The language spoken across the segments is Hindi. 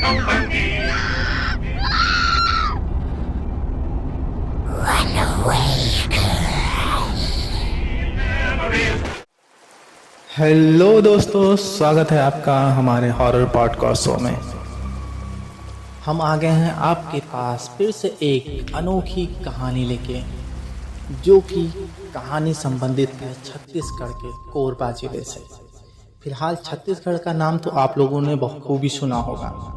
हेलो दोस्तों, स्वागत है आपका हमारे हॉरर पॉडकास्ट शो में। हम आ गए हैं आपके पास फिर से एक अनोखी कहानी लेके, जो कि कहानी संबंधित है छत्तीसगढ़ के कोरबा जिले से। फिलहाल छत्तीसगढ़ का नाम तो आप लोगों ने बखूबी सुना होगा,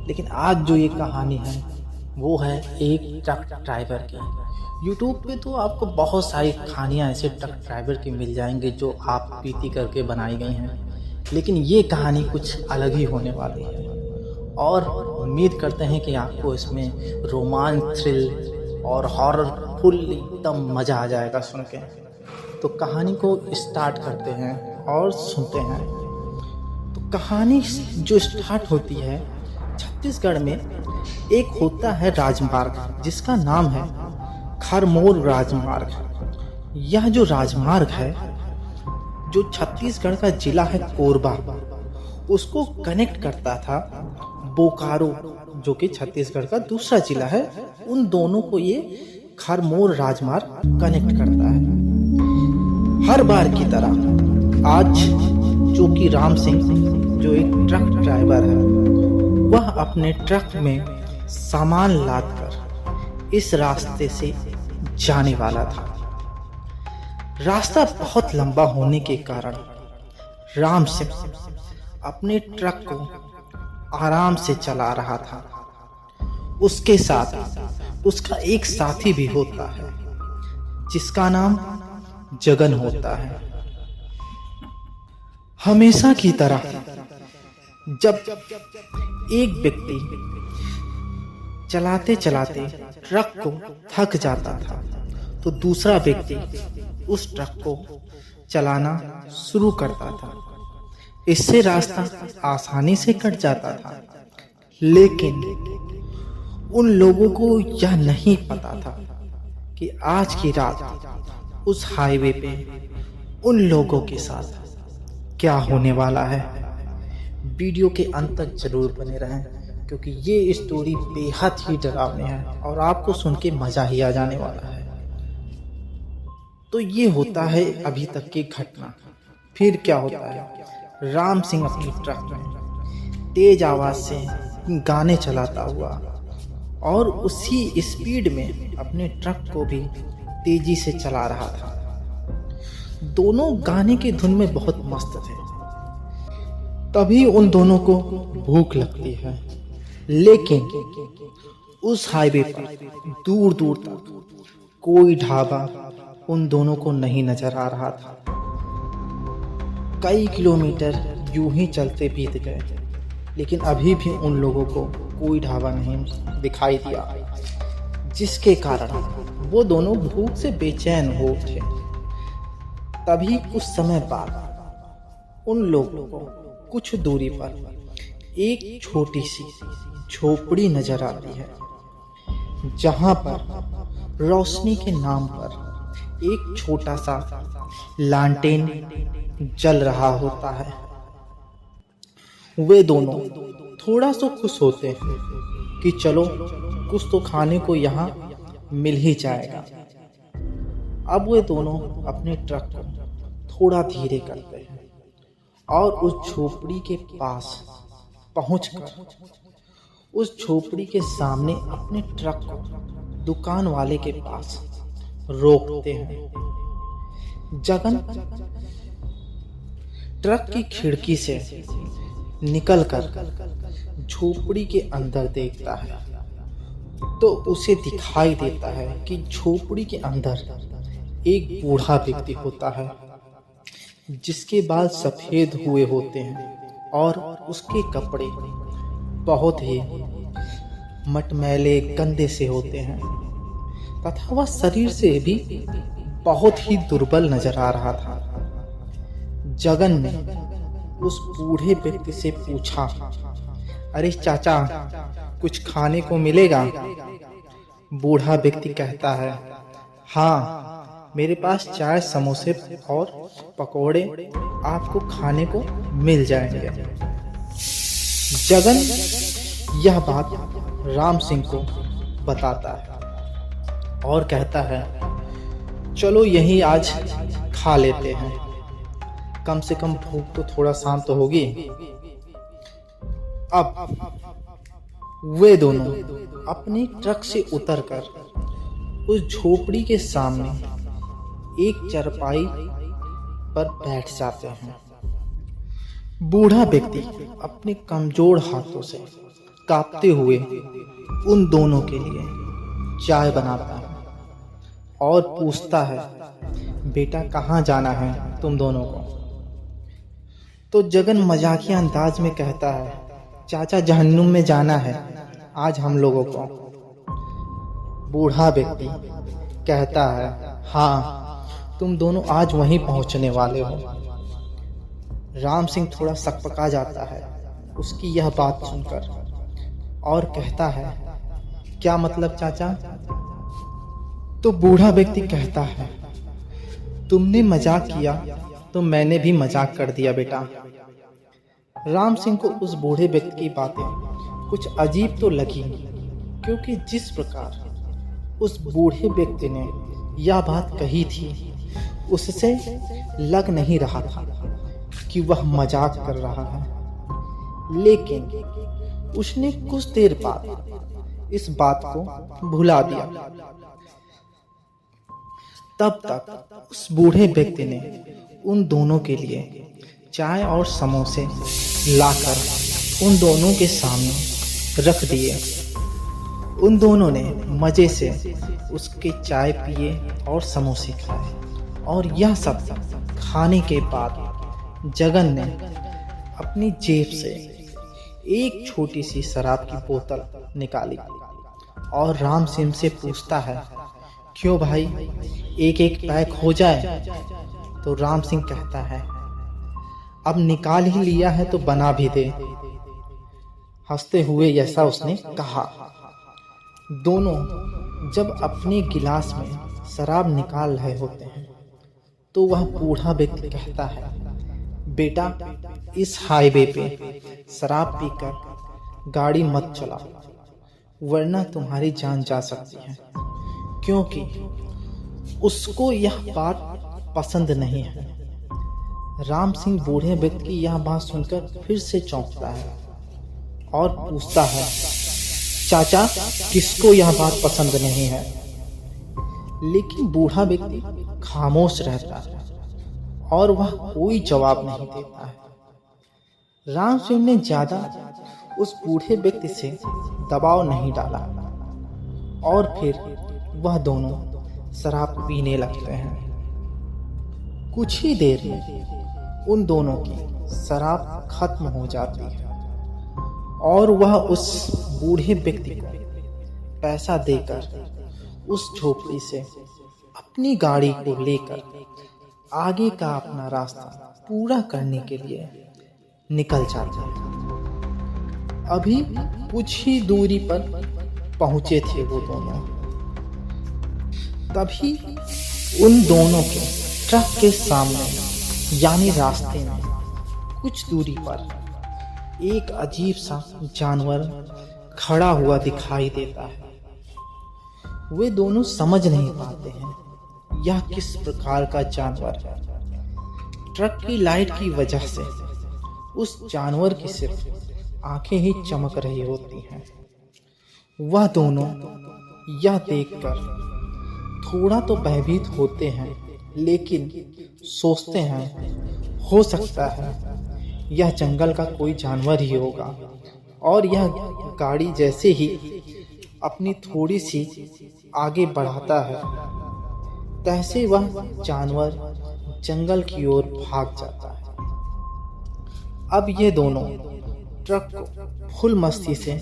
लेकिन आज जो ये कहानी है वो है एक ट्रक ड्राइवर की। यूट्यूब पे तो आपको बहुत सारी कहानियाँ ऐसे ट्रक ड्राइवर की मिल जाएंगे जो आप बीती करके बनाई गई हैं, लेकिन ये कहानी कुछ अलग ही होने वाली है। और उम्मीद करते हैं कि आपको इसमें रोमांच, थ्रिल और हॉरर फुल एकदम मज़ा आ जाएगा सुन के। तो कहानी को स्टार्ट करते हैं और सुनते हैं। तो कहानी जो स्टार्ट होती है, छत्तीसगढ़ में एक होता है राजमार्ग जिसका नाम है खरमोर राजमार्ग। यह जो राजमार्ग है, जो छत्तीसगढ़ का जिला है कोरबा, उसको कनेक्ट करता था बोकारो, जो कि छत्तीसगढ़ का दूसरा जिला है। उन दोनों को ये खरमोर राजमार्ग कनेक्ट करता है। हर बार की तरह आज जो कि राम सिंह, जो एक ट्रक ड्राइवर है, वह अपने ट्रक में सामान लादकर इस रास्ते से जाने वाला था। रास्ता बहुत लंबा होने के कारण राम सिंह अपने ट्रक को आराम से चला रहा था। उसके साथ उसका एक साथी भी होता है जिसका नाम जगन होता है। हमेशा की तरह जब एक व्यक्ति चलाते चलाते ट्रक को थक जाता था, तो दूसरा व्यक्ति उस ट्रक को चलाना शुरू करता था। इससे रास्ता आसानी से कट जाता था, लेकिन उन लोगों को यह नहीं पता था कि आज की रात उस हाईवे पे उन लोगों के साथ क्या होने वाला है। वीडियो के अंत तक जरूर बने रहें, क्योंकि ये स्टोरी बेहद ही डरावनी है और आपको सुन के मज़ा ही आ जाने वाला है। तो ये होता है अभी तक की घटना। फिर क्या होता है, राम सिंह अपनी ट्रक में तेज आवाज़ से गाने चलाता हुआ और उसी स्पीड में अपने ट्रक को भी तेजी से चला रहा था। दोनों गाने की धुन में बहुत मस्त थे। तभी उन दोनों को भूख लगती है, लेकिन उस हाईवे पर दूर दूर तक कोई ढाबा उन दोनों को नहीं नजर आ रहा था। कई किलोमीटर यूं ही चलते बीत गए, लेकिन अभी भी उन लोगों को कोई ढाबा नहीं दिखाई दिया, जिसके कारण वो दोनों भूख से बेचैन हो उठे। तभी कुछ समय बाद उन लोगों को कुछ दूरी पर एक छोटी सी झोपड़ी नजर आती है, जहां पर रोशनी के नाम पर एक छोटा सा लालटेन जल रहा होता है। वे दोनों थोड़ा सा खुश होते हैं कि चलो कुछ तो खाने को यहाँ मिल ही जाएगा। अब वे दोनों अपने ट्रक को थोड़ा धीरे करते हैं और उस झोपड़ी के पास पहुंचकर उस झोपड़ी के सामने अपने ट्रक को दुकान वाले के पास रोकते हैं। जगन ट्रक की खिड़की से निकलकर झोपड़ी के अंदर देखता है, तो उसे दिखाई देता है कि झोपड़ी के अंदर एक बूढ़ा व्यक्ति होता है, जिसके बाल सफेद हुए होते हैं और उसके कपड़े बहुत ही मटमैले गंदे से होते हैं, तथा वह शरीर से भी बहुत ही दुर्बल नजर आ रहा था। जगन ने उस बूढ़े व्यक्ति से पूछा, अरे चाचा, कुछ खाने को मिलेगा? बूढ़ा व्यक्ति कहता है, हाँ, मेरे पास चाय, समोसे और पकोड़े आपको खाने को मिल जाएंगे। जगन यह बात राम सिंह को बताता है और कहता है, चलो यही आज खा लेते हैं, कम से कम भूख तो थोड़ा शांत तो होगी। अब वे दोनों अपने ट्रक से उतरकर उस झोपड़ी के सामने एक चारपाई पर बैठ जाते हैं। बूढ़ा व्यक्ति अपने कमजोर हाथों से कांपते हुए उन दोनों के लिए चाय बनाता है और पूछता है, बेटा कहाँ जाना है तुम दोनों को? तो जगन मजाकिया अंदाज में कहता है, चाचा जहन्नुम में जाना है आज हम लोगों को। बूढ़ा व्यक्ति कहता है, हाँ तुम दोनों आज वहीं पहुंचने वाले हो। राम सिंह थोड़ा सकपका जाता है उसकी यह बात सुनकर और कहता है, क्या मतलब चाचा? तो बूढ़ा व्यक्ति कहता है, तुमने मजाक किया तो मैंने भी मजाक कर दिया बेटा। राम सिंह को उस बूढ़े व्यक्ति की बातें कुछ अजीब तो लगी, क्योंकि जिस प्रकार उस बूढ़े व्यक्ति ने यह बात कही थी उससे लग नहीं रहा था कि वह मजाक कर रहा है। लेकिन उसने कुछ देर बाद इस बात को भुला दिया। तब तक उस बूढ़े व्यक्ति ने उन दोनों के लिए चाय और समोसे लाकर उन दोनों के सामने रख दिए। उन दोनों ने मजे से उसके चाय पिए और समोसे खाए, और यह सब खाने के बाद जगन ने अपनी जेब से एक छोटी सी शराब की बोतल निकाली और राम सिंह से पूछता है, क्यों भाई एक एक पैक हो जाए? तो राम सिंह कहता है, अब निकाल ही लिया है तो बना भी दे। हंसते हुए ऐसा उसने कहा। दोनों जब अपने गिलास में शराब निकाल रहे होते हैं तो वह बूढ़ा व्यक्ति कहता है, बेटा इस हाईवे पे शराब पीकर गाड़ी मत चलाओ वरना तुम्हारी जान जा सकती है। क्योंकि उसको यह बात पसंद नहीं है। राम सिंह बूढ़े व्यक्ति की यह बात सुनकर फिर से चौंकता है और पूछता है, चाचा किसको यह बात पसंद नहीं है? लेकिन बूढ़ा व्यक्ति खामोश रहता है और वह कोई जवाब नहीं देता है। राम सिंह ने ज्यादा उस बूढ़े व्यक्ति से दबाव नहीं डाला और फिर वह दोनों शराब पीने लगते हैं। कुछ ही देर में उन दोनों की शराब खत्म हो जाती है और वह उस बूढ़े व्यक्ति को पैसा देकर उस झोपड़ी से अपनी गाड़ी को लेकर आगे का अपना रास्ता पूरा करने के लिए निकल जाता है। अभी कुछ ही दूरी पर पहुंचे थे वो दोनों, तभी उन दोनों के ट्रक के सामने यानी रास्ते में कुछ दूरी पर एक अजीब सा जानवर खड़ा हुआ दिखाई देता है। वे दोनों समझ नहीं पाते हैं यह किस प्रकार का जानवर है। ट्रक की लाइट की वजह से उस जानवर की सिर्फ आंखें ही चमक रही होती हैं। वह दोनों यह देखकर थोड़ा तो भयभीत होते हैं, लेकिन सोचते हैं हो सकता है यह जंगल का कोई जानवर ही होगा। और यह गाड़ी जैसे ही अपनी थोड़ी सी आगे बढ़ाता है तैसे वह जानवर जंगल की ओर भाग जाता है। अब ये दोनों ट्रक को फुल मस्ती से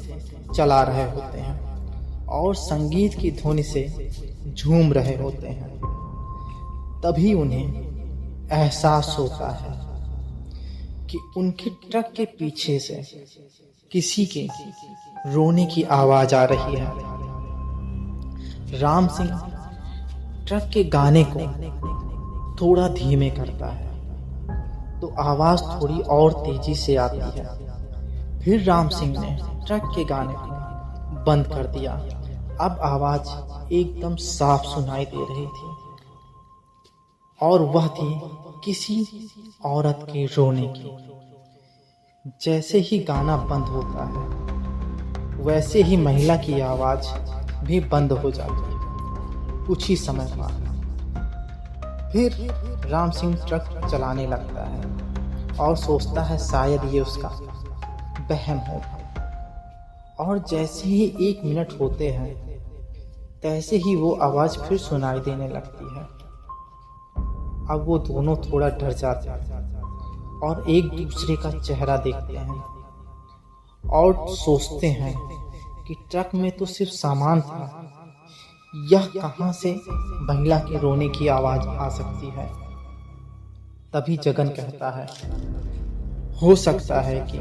चला रहे होते हैं और संगीत की ध्वनि से झूम रहे होते हैं। तभी उन्हें एहसास होता है कि उनके ट्रक के पीछे से किसी के रोने की आवाज आ रही है। राम सिंह ट्रक के गाने को थोड़ा धीमे करता है तो आवाज थोड़ी और तेजी से आती है। फिर राम सिंह ने ट्रक के गाने को बंद कर दिया। अब आवाज एकदम साफ सुनाई दे रही थी और वह थी किसी औरत के रोने की। जैसे ही गाना बंद होता है वैसे ही महिला की आवाज भी बंद हो जाती है। कुछ ही समय बाद फिर राम सिंह ट्रक चलाने लगता है और सोचता है शायद ये उसका वहम होगा। और जैसे ही 1 मिनट होते हैं तैसे ही वो आवाज फिर सुनाई देने लगती है। अब वो दोनों थोड़ा डर जाते हैं और एक दूसरे का चेहरा देखते हैं और सोचते हैं कि ट्रक में तो सिर्फ सामान था, यह कहां से महिला के रोने की आवाज आ सकती है। तभी जगन कहता है, हो सकता है कि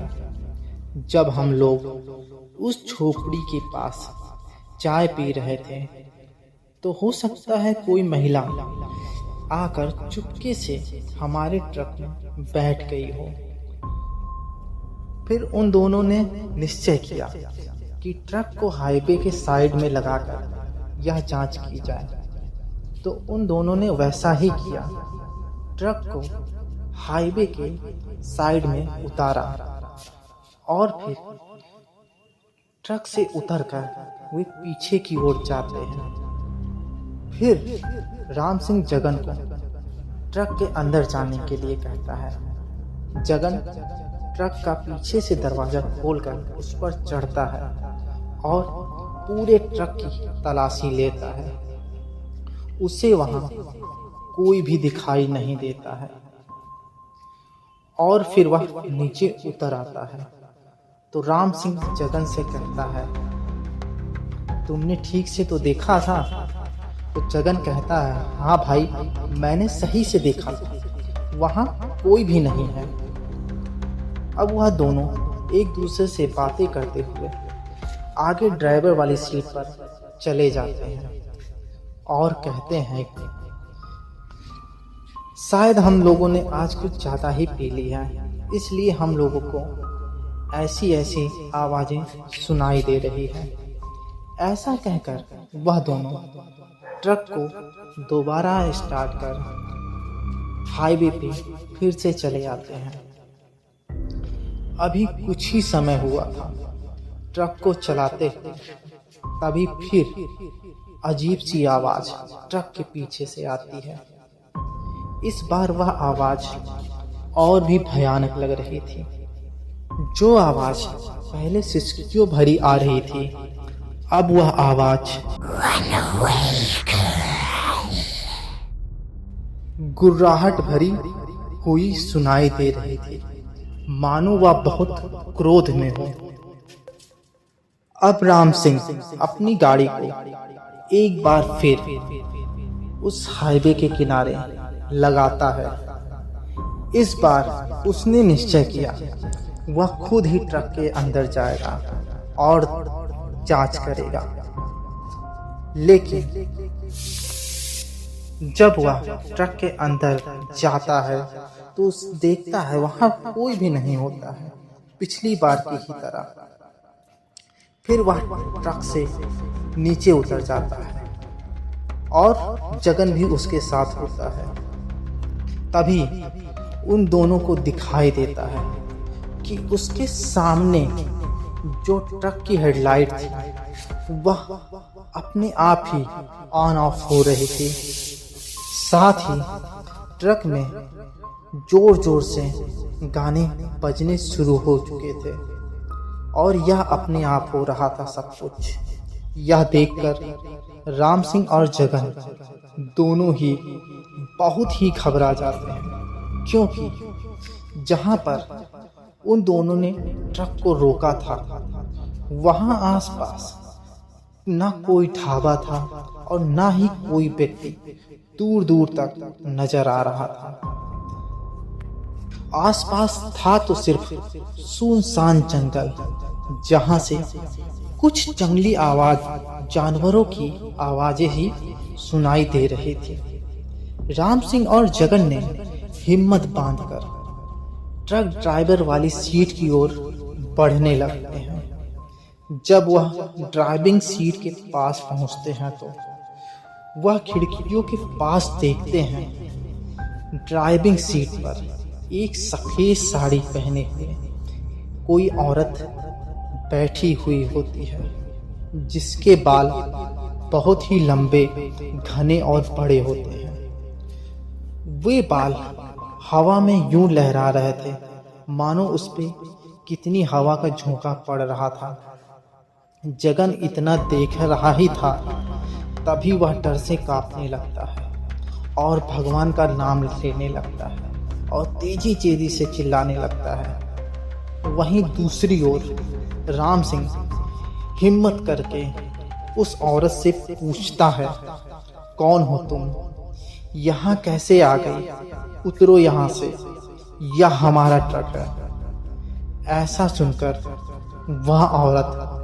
जब हम लोग उस झोपड़ी के पास चाय पी रहे थे तो हो सकता है कोई महिला आकर चुपके से हमारे ट्रक में बैठ गई हो। फिर उन दोनों ने निश्चय किया कि ट्रक को हाईवे के साइड में लगाकर यह जांच की जाए। तो उन दोनों ने वैसा ही किया। ट्रक को हाईवे के साइड में उतारा और फिर ट्रक से उतरकर वे पीछे की ओर जाते हैं। फिर राम सिंह जगन को ट्रक के अंदर जाने के लिए कहता है। जगन ट्रक का पीछे से दरवाजा खोलकर उस पर चढ़ता है और पूरे ट्रक की तलाशी लेता है। उसे वहां कोई भी दिखाई नहीं देता है और फिर वह नीचे उतर आता है। तो राम सिंह जगन से कहता है, तुमने ठीक से तो देखा था? तो जगन कहता है, हाँ भाई, मैंने सही से देखा, वहां कोई भी नहीं है। अब वह दोनों एक दूसरे से बातें करते हुए आगे ड्राइवर वाली सीट पर चले जाते हैं और कहते हैं कि शायद हम लोगों ने आज कुछ ज़्यादा ही पी ली है, इसलिए हम लोगों को ऐसी ऐसी आवाज़ें सुनाई दे रही है। ऐसा कहकर वह दोनों ट्रक को दोबारा स्टार्ट कर हाईवे पे फिर से चले आते हैं। अभी कुछ ही समय हुआ था ट्रक को चलाते हुए, तभी फिर अजीब सी आवाज ट्रक के पीछे से आती है। इस बार वह आवाज और भी भयानक लग रही थी। जो आवाज पहले सिसकियों भरी आ रही थी, अब वह आवाज गुर्राहट भरी हुई सुनाई दे रही थी, मानो वह बहुत क्रोध में हो। अब राम सिंह अपनी गाड़ी को एक बार फिर उस हाईवे के किनारे लगाता है। इस बार उसने निश्चय किया वह खुद ही ट्रक के अंदर जाएगा और जांच करेगा। लेकिन जब वह ट्रक के अंदर जाता है तो देखता है वहां कोई भी नहीं होता है, पिछली बार की ही तरह। फिर वह ट्रक से नीचे उतर जाता है और जगन भी उसके साथ होता है। तभी उन दोनों को दिखाई देता है कि उसके सामने जो ट्रक की हेडलाइट थी वह अपने आप ही ऑन ऑफ हो रही थी। साथ ही ट्रक में जोर जोर से गाने बजने शुरू हो चुके थे और यह अपने आप हो रहा था सब कुछ। यह देखकर राम सिंह और जगन दोनों ही बहुत ही घबरा जाते हैं, क्योंकि जहां पर उन दोनों ने ट्रक को रोका था वहां आसपास ना कोई ढाबा था और ना ही कोई व्यक्ति दूर दूर तक नजर आ रहा था। आसपास था तो सिर्फ सुनसान जंगल, जहां से कुछ जंगली आवाज, जानवरों की आवाजें ही सुनाई दे रही थी। राम सिंह और जगन ने हिम्मत बांधकर ट्रक ड्राइवर वाली सीट की ओर बढ़ने लगते हैं। जब वह ड्राइविंग सीट के पास पहुंचते हैं तो वह खिड़कियों के पास देखते हैं। ड्राइविंग सीट पर एक सफ़ेद साड़ी पहने हुए कोई औरत बैठी हुई होती है, जिसके बाल बहुत ही लंबे, घने और बड़े होते हैं। वे बाल हवा में यूं लहरा रहे थे मानो उस पे कितनी हवा का झोंका पड़ रहा था। जगन इतना देख रहा ही था तभी वह डर से कांपने लगता है और भगवान का नाम लेने लगता है और तेजी तेजी से चिल्लाने लगता है। वहीं दूसरी ओर राम सिंह हिम्मत करके उस औरत से पूछता है, कौन हो तुम? यहाँ कैसे आ गई? उतरो यहाँ से, यह हमारा ट्रक है। ऐसा सुनकर वह औरत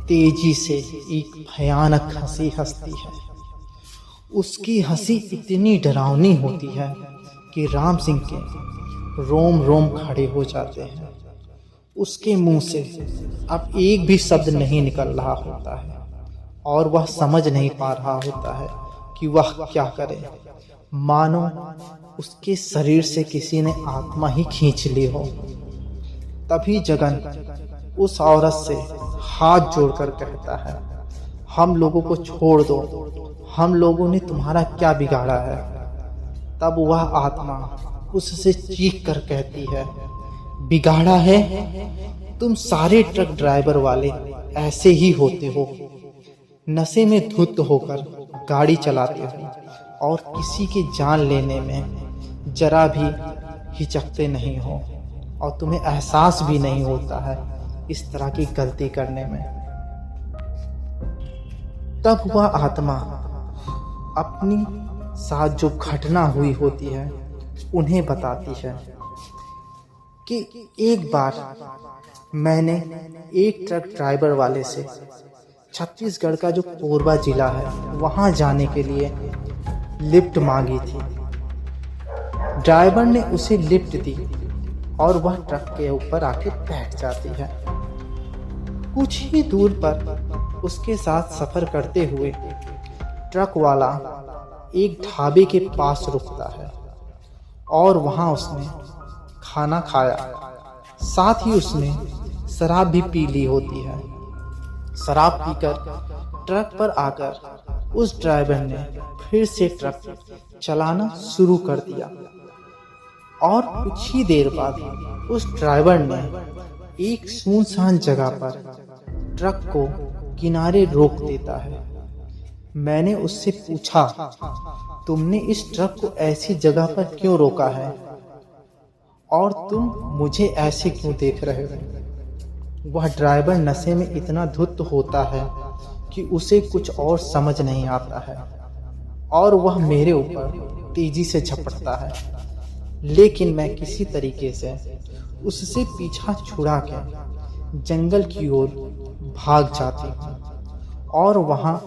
तेजी से एक भयानक हंसी हंसती है। उसकी हंसी इतनी डरावनी होती है कि राम सिंह के रोम रोम खड़े हो जाते हैं। उसके मुंह से अब एक भी शब्द नहीं निकल रहा होता है और वह समझ नहीं पा रहा होता है कि वह क्या करे। मानो उसके शरीर से किसी ने आत्मा ही खींच ली हो। तभी जगन उस औरत से हाथ जोड़कर कहता है, हम लोगों को छोड़ दो, हम लोगों ने तुम्हारा क्या बिगाड़ा है? तब वह आत्मा उससे चीख कर कहती है, बिगाड़ा है? तुम सारे ट्रक ड्राइवर वाले ऐसे ही होते हो, नशे में धुत होकर गाड़ी चलाते हो और किसी की जान लेने में जरा भी हिचकते नहीं हो और तुम्हें एहसास भी नहीं होता है इस तरह की गलती करने में। तब वह आत्मा अपनी साथ जो घटना हुई होती है उन्हें बताती है कि एक बार मैंने एक ट्रक ड्राइवर वाले से छत्तीसगढ़ का जो कोरबा जिला है वहां जाने के लिए लिफ्ट मांगी थी। ड्राइवर ने उसे लिफ्ट दी और वह ट्रक के ऊपर आके बैठ जाती है। कुछ ही दूर पर उसके साथ सफर करते हुए ट्रक वाला एक ढाबे के पास रुकता है और वहां उसने खाना खाया, साथ ही उसने शराब भी पी ली होती है। शराब पीकर ट्रक पर आकर उस ड्राइवर ने फिर से ट्रक चलाना शुरू कर दिया और कुछ ही देर बाद उस ड्राइवर ने एक सुनसान जगह पर ट्रक को किनारे रोक देता है। मैंने उससे पूछा, तुमने इस ट्रक को ऐसी जगह पर क्यों रोका है और तुम मुझे ऐसे क्यों देख रहे हो? वह ड्राइवर नशे में इतना धुत होता है कि उसे कुछ और समझ नहीं आता है और वह मेरे ऊपर तेजी से झपटता है, लेकिन मैं किसी तरीके से उससे पीछा छुड़ा के जंगल की ओर भाग जाती हूँ और वहां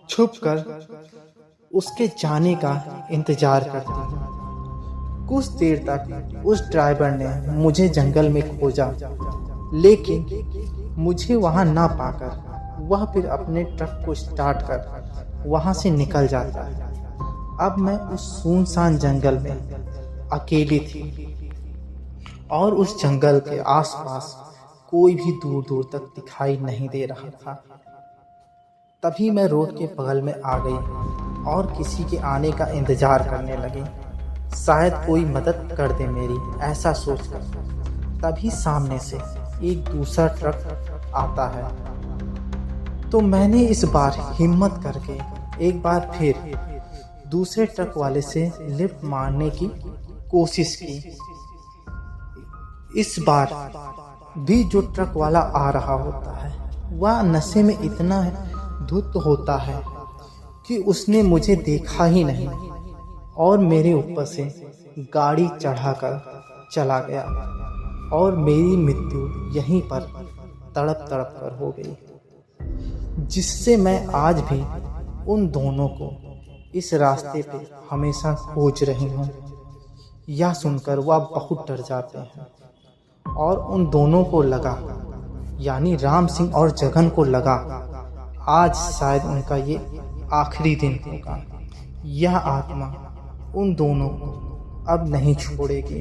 छुपकर उसके जाने का इंतजार करती हूँ। कुछ देर तक उस ड्राइवर ने मुझे जंगल में खोजा, लेकिन मुझे वहां ना पाकर वह फिर अपने ट्रक को स्टार्ट कर वहां से निकल जाता है। अब मैं उस सुनसान जंगल में अकेली थी और उस जंगल के आसपास कोई भी दूर दूर तक दिखाई नहीं दे रहा था। तभी मैं रोड के बगल में आ गई और किसी के आने का इंतजार करने लगी, शायद कोई मदद कर दे मेरी, ऐसा सोचकर। तभी सामने से एक दूसरा ट्रक आता है तो मैंने इस बार हिम्मत करके एक बार फिर दूसरे ट्रक वाले से लिफ्ट मारने की कोशिश की। इस बार भी जो ट्रक वाला आ रहा होता है वह नशे में इतना धुत होता है कि उसने मुझे देखा ही नहीं और मेरे ऊपर से गाड़ी चढ़ाकर चला गया और मेरी मृत्यु यहीं पर तड़प तड़प कर हो गई, जिससे मैं आज भी उन दोनों को इस रास्ते पे हमेशा खोज रही हूँ। यह सुनकर वह बहुत डर जाते हैं और उन दोनों को लगा, यानी राम सिंह और जगन को लगा, आज शायद उनका ये आखिरी दिन होगा। यह आत्मा उन दोनों को अब नहीं छोड़ेगी।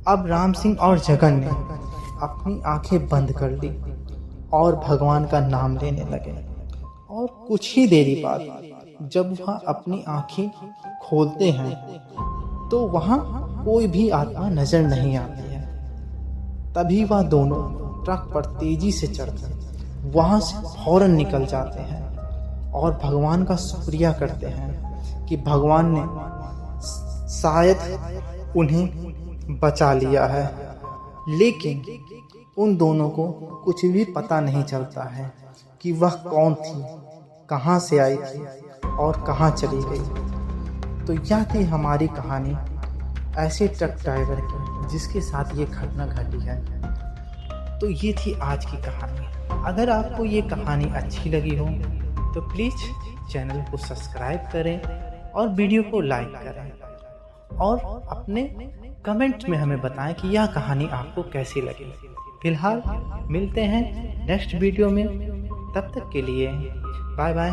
अब राम सिंह और जगन ने अपनी आंखें बंद कर ली और भगवान का नाम लेने लगे। और कुछ ही देरी बाद जब वह अपनी आंखें खोलते हैं तो वहाँ कोई भी आत्मा नजर नहीं आती है। तभी वह दोनों ट्रक पर तेजी से चढ़कर वहाँ से फौरन निकल जाते हैं और भगवान का शुक्रिया करते हैं कि भगवान ने शायद उन्हें बचा लिया है। लेकिन उन दोनों को कुछ भी पता नहीं चलता है कि वह कौन थी, कहाँ से आई थी और कहाँ चली गई। तो यह थी हमारी कहानी ऐसे ट्रक ड्राइवर की जिसके साथ ये घटना घटी है। तो ये थी आज की कहानी। अगर आपको ये कहानी अच्छी लगी हो तो प्लीज़ चैनल को सब्सक्राइब करें और वीडियो को लाइक करें और अपने कमेंट में हमें बताएं कि यह कहानी आपको कैसी लगी। फिलहाल मिलते हैं नेक्स्ट वीडियो में, तब तक के लिए बाय बाय।